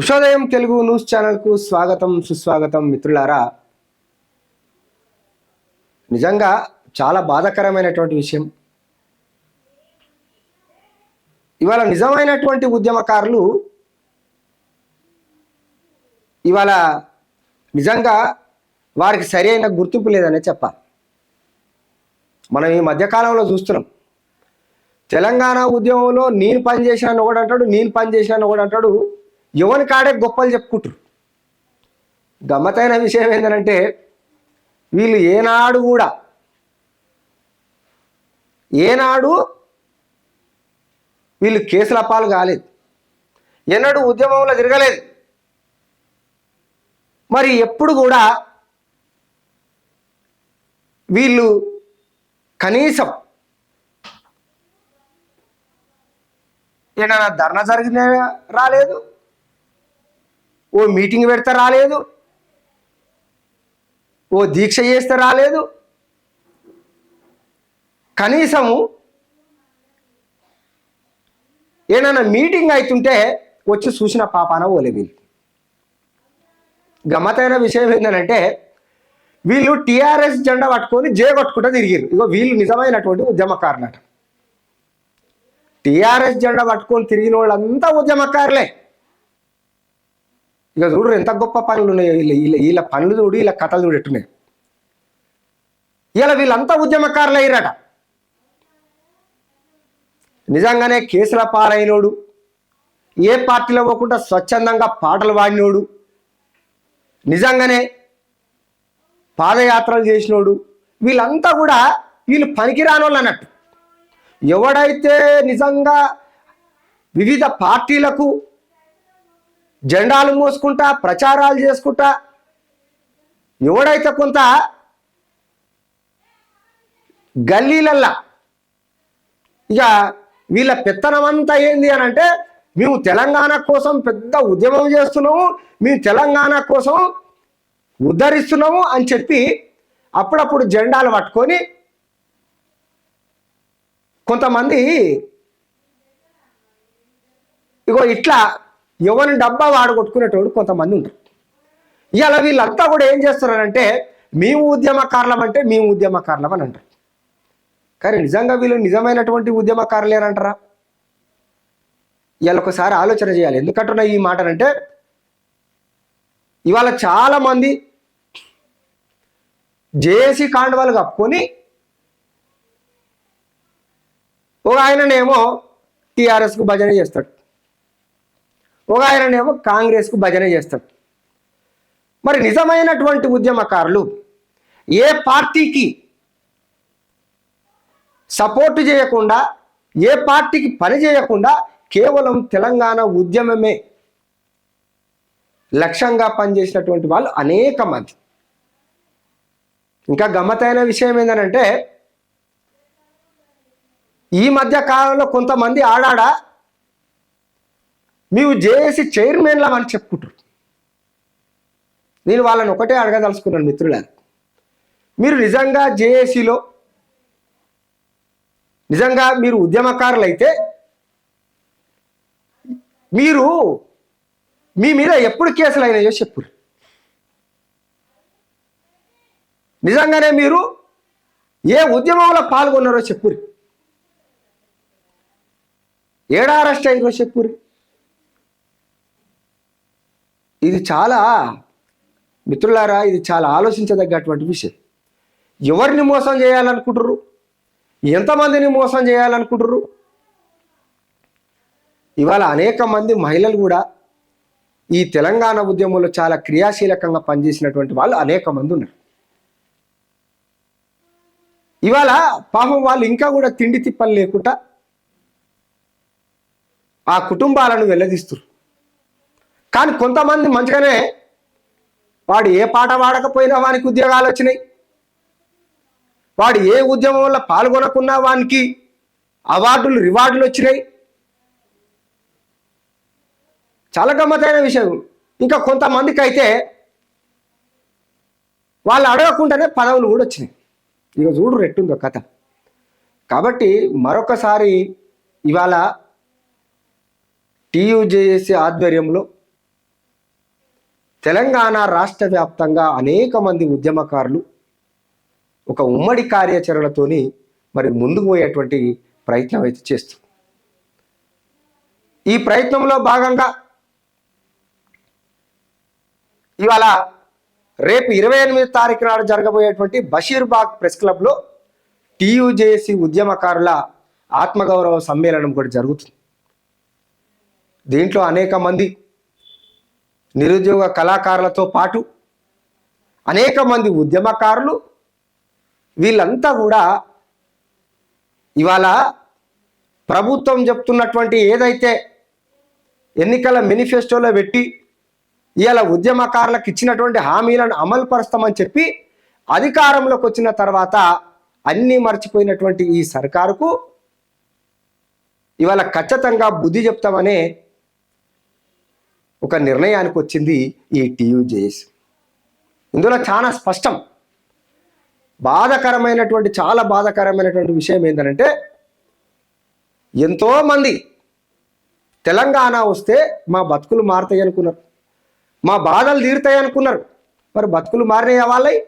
ఉషోదయం Telugu news ఛానల్కు స్వాగతం సుస్వాగతం మిత్రులారా. నిజంగా చాలా బాధాకరమైనటువంటి విషయం. ఇవాళ నిజమైనటువంటి ఉద్యమకారులు ఇవాళ నిజంగా వారికి సరైన గుర్తింపు లేదనే చెప్పాలి. మనం ఈ మధ్యకాలంలో చూస్తున్నాం, తెలంగాణ ఉద్యమంలో నేను పనిచేసాను ఒకడు అంటాడు, నేను పనిచేసాను ఒకడు అంటాడు, ఎవరి కాడే గొప్పలు చెప్పుకుంటారు. గమ్మతైన విషయం ఏంటంటే వీళ్ళు ఏనాడు వీళ్ళు కేసుల పాలు కాలేదు, ఎన్నడూ ఉద్యమంలో తిరగలేదు. మరి ఎప్పుడు కూడా వీళ్ళు కనీసం ఏదైనా ధర్నా జరిగిన రాలేదు, ఓ మీటింగ్ పెడితే రాలేదు, ఓ దీక్ష చేస్తే రాలేదు. కనీసము ఏదైనా మీటింగ్ అవుతుంటే వచ్చి చూసిన పాపాన ఓలే. వీళ్ళు గమ్మతైన విషయం ఏంటంటే వీళ్ళు టీఆర్ఎస్ జెండా పట్టుకొని కొట్టుకుంటూ తిరిగారు. ఇగో వీళ్ళు నిజమైనటువంటి ఉద్యమకారులట. టీఆర్ఎస్ జెండా పట్టుకొని తిరిగిన వాళ్ళంతా ఉద్యమకారులే. ఇక చూడు ఎంత గొప్ప పనులు ఉన్నాయి వీళ్ళ పనులు చూడు, వీళ్ళ కథలు చూడు ఎట్టున్నాయి. ఇలా వీళ్ళంతా ఉద్యమకారులు అయ్యారట. నిజంగానే కేసుల పాలైనోడు, ఏ పార్టీలో పోకుండా స్వచ్ఛందంగా పాటలు పాడినోడు, నిజంగానే పాదయాత్రలు చేసినోడు, వీళ్ళంతా కూడా వీళ్ళు పనికిరాని వాళ్ళు అన్నట్టు. ఎవడైతే నిజంగా వివిధ పార్టీలకు జెండాలు మోసుకుంటా ప్రచారాలు చేసుకుంటా ఎవడైతే కొంత గల్లీలల్లా ఇక వీళ్ళ పెత్తనం అంతా ఏంది అని అంటే, మేము తెలంగాణ కోసం పెద్ద ఉద్యమం చేస్తున్నాము, మేము తెలంగాణ కోసం ఉద్ధరిస్తున్నాము అని చెప్పి అప్పుడప్పుడు జెండాలు పట్టుకొని కొంతమంది ఇగో ఇట్లా ఎవరిని డబ్బా వాడగొట్టుకునేటోడు కొంతమంది ఉంటారు. ఇవాళ వీళ్ళంతా కూడా ఏం చేస్తున్నారంటే మేము ఉద్యమకారులం అంటే మేము ఉద్యమకారులం అని అంటారు. కానీ నిజంగా వీళ్ళు నిజమైనటువంటి ఉద్యమకారులేనంటారా? ఇవాళ ఒకసారి ఆలోచన చేయాలి. ఎందుకంటున్నా ఈ మాటనంటే ఇవాళ చాలామంది జేఏసీ కాండవాలు కప్పుకొని ఒక ఆయననేమో టీఆర్ఎస్కు భజన చేస్తాడు, ఒక ఆయననేమో కాంగ్రెస్కు భజన చేస్తాడు. మరి నిజమైనటువంటి ఉద్యమకారులు ఏ పార్టీకి సపోర్ట్ చేయకుండా, ఏ పార్టీకి పని చేయకుండా కేవలం తెలంగాణ ఉద్యమమే లక్ష్యంగా పనిచేసినటువంటి వాళ్ళు అనేక మంది. ఇంకా గమ్మతైన విషయం ఏంటంటే ఈ మధ్య కాలంలో కొంతమంది ఆడాడ మేము జేఏసీ చైర్మన్లం అని చెప్పుకుంటారు. నేను వాళ్ళని ఒకటే అడగదలుచుకున్నాను మిత్రులారు, మీరు నిజంగా జేఏసీలో నిజంగా మీరు ఉద్యమకారులు అయితే మీరు మీ మీద ఎప్పుడు కేసులు అయినాయో చెప్పురు. నిజంగానే మీరు ఏ ఉద్యమంలో పాల్గొన్నారో చెప్పురు. ఏడా అరెస్ట్ అయ్యారో చెప్పురు. ఇది చాలా మిత్రులారా, ఇది చాలా ఆలోచించదగ్గటువంటి విషయం. ఎవరిని మోసం చేయాలనుకుంటుర్రు? ఎంతమందిని మోసం చేయాలనుకుంటుర్రు? ఇవాళ అనేక మంది మహిళలు కూడా ఈ తెలంగాణ ఉద్యమంలో చాలా క్రియాశీలకంగా పనిచేసినటువంటి వాళ్ళు అనేక మంది ఉన్నారు. ఇవాళ పాపం వాళ్ళు ఇంకా కూడా తిండి తిప్పలు లేకుండా ఆ కుటుంబాలను వెళ్ళదీస్తారు. కానీ కొంతమంది మంచిగానే వాడు ఏ పాట పాడకపోయినా వానికి ఉద్యోగాలు వచ్చినాయి, వాడు ఏ ఉద్యమంలో పాల్గొనకున్నా వానికి అవార్డులు రివార్డులు వచ్చినాయి. చాలా గమ్మతైన విషయం. ఇంకా కొంతమందికి అయితే వాళ్ళు అడగకుండానే పదవులు కూడా వచ్చినాయి. ఇక చూడు రెట్టుందో కథ. కాబట్టి మరొకసారి ఇవాళ టీయూజేఏసీ ఆధ్వర్యంలో తెలంగాణ రాష్ట్ర వ్యాప్తంగా అనేక మంది ఉద్యమకారులు ఒక ఉమ్మడి కార్యాచరణతోని మరి ముందుకు పోయేటువంటి ప్రయత్నం అయితే చేస్తారు. ఈ ప్రయత్నంలో భాగంగా ఇవాళ రేపు 28 తారీఖు నాడు జరగబోయేటువంటి బషీర్బాగ్ ప్రెస్ క్లబ్లో టీయూజేఏసీ ఉద్యమకారుల ఆత్మగౌరవ సమ్మేళనం కూడా జరుగుతుంది. దీంట్లో అనేక మంది నిరుద్యోగ కళాకారులతో పాటు అనేక మంది ఉద్యమకారులు వీళ్ళంతా కూడా ఇవాళ ప్రభుత్వం చెప్తున్నటువంటి ఏదైతే ఎన్నికల మేనిఫెస్టోలో పెట్టి ఇవాళ ఉద్యమకారులకు ఇచ్చినటువంటి హామీలను అమలు పరుస్తామని చెప్పి అధికారంలోకి వచ్చిన తర్వాత అన్నీ మర్చిపోయినటువంటి ఈ సర్కారుకు ఇవాళ ఖచ్చితంగా బుద్ధి చెప్తామనే ఒక నిర్ణయానికి వచ్చింది ఈ టీయూజేఏసీ. ఇందులో చాలా స్పష్టం, చాలా బాధాకరమైనటువంటి విషయం ఏంటంటే ఎంతోమంది తెలంగాణ వస్తే మా బతుకులు మారుతాయి అనుకున్నారు, మా బాధలు తీరుతాయి అనుకున్నారు. మరి బతుకులు మారినాయా వాళ్ళవి?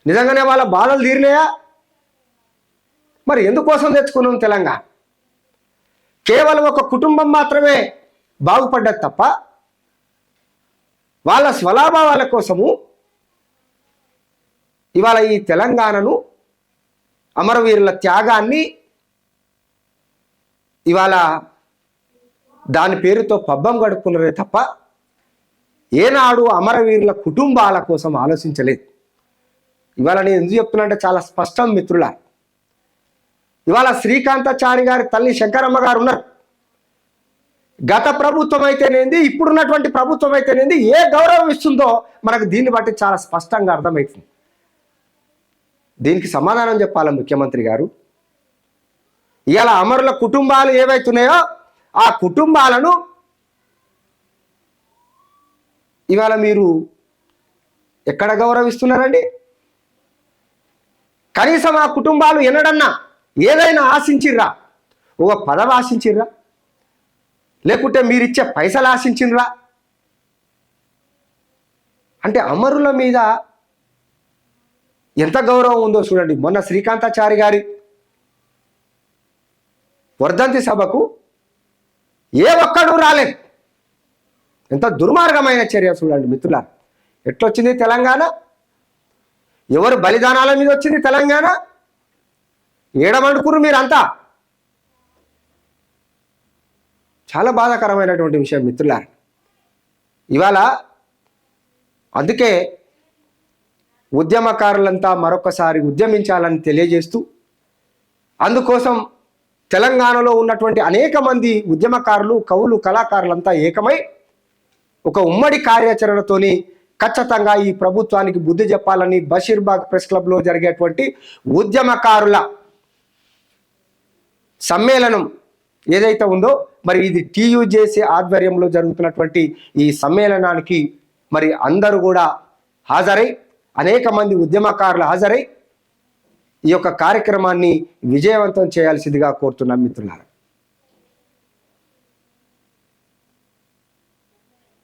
నిజంగానే వాళ్ళ బాధలు తీరినాయా? మరి ఎందుకోసం తెచ్చుకున్నాం తెలంగాణ? కేవలం ఒక కుటుంబం మాత్రమే బాగుపడ్డది తప్ప వాళ్ళ స్వలాభాల కోసము ఇవాళ ఈ తెలంగాణను, అమరవీరుల త్యాగాన్ని ఇవాళ దాని పేరుతో పబ్బం గడుపుకున్నారే తప్ప ఏనాడు అమరవీరుల కుటుంబాల కోసం ఆలోచించలేదు. ఇవాళ నేను ఎందుకు చెప్తున్నా అంటే చాలా స్పష్టం మిత్రుల. ఇవాళ శ్రీకాంతాచారి గారి తల్లి శంకరమ్మ గారు ఉన్నారు. గత ప్రభుత్వం అయితేనేది, ఇప్పుడున్నటువంటి ప్రభుత్వం అయితేనేది ఏ గౌరవం ఇస్తుందో మనకు దీన్ని బట్టి చాలా స్పష్టంగా అర్థమవుతుంది. దీనికి సమాధానం చెప్పాలి ముఖ్యమంత్రి గారు. ఇవాళ అమరుల కుటుంబాలు ఏవైతున్నాయో ఆ కుటుంబాలను ఇవాళ మీరు ఎక్కడ గౌరవిస్తున్నారండి? కనీసం ఆ కుటుంబాలు ఎన్నడన్నా ఏదైనా ఆశించిర్రా? ఒక పదవి ఆశించిర్రా? లేకుంటే మీరిచ్చే పైసలు ఆశించినరా? అంటే అమరుల మీద ఎంత గౌరవం ఉందో చూడండి. మొన్న శ్రీకాంతాచారి గారి వర్ధంతి సభకు ఏ ఒక్కడు రాలేదు. ఎంత దుర్మార్గమైన చర్య చూడండి మిత్రులారా. ఎట్లొచ్చింది తెలంగాణ? ఎవరు బలిదానాల మీద వచ్చింది తెలంగాణ? ఏడమండుకురు మీరంతా. చాలా బాధాకరమైనటువంటి విషయం మిత్రులారా. ఇవాళ అందుకే ఉద్యమకారులంతా మరొకసారి ఉద్యమించాలని తెలియజేస్తూ, అందుకోసం తెలంగాణలో ఉన్నటువంటి అనేక మంది ఉద్యమకారులు, కవులు, కళాకారులంతా ఏకమై ఒక ఉమ్మడి కార్యాచరణతోని ఖచ్చితంగా ఈ ప్రభుత్వానికి బుద్ధి చెప్పాలని బషీర్బాగ్ ప్రెస్ క్లబ్లో జరిగేటువంటి ఉద్యమకారుల సమ్మేళనం ఏదైతే ఉందో మరి ఇది టీయూజేఏసీ ఆధ్వర్యంలో జరుగుతున్నటువంటి ఈ సమ్మేళనానికి మరి అందరూ కూడా హాజరై, అనేక మంది ఉద్యమకారులు హాజరై ఈ యొక్క కార్యక్రమాన్ని విజయవంతం చేయాల్సిందిగా కోరుతున్నాం మిత్రులారా.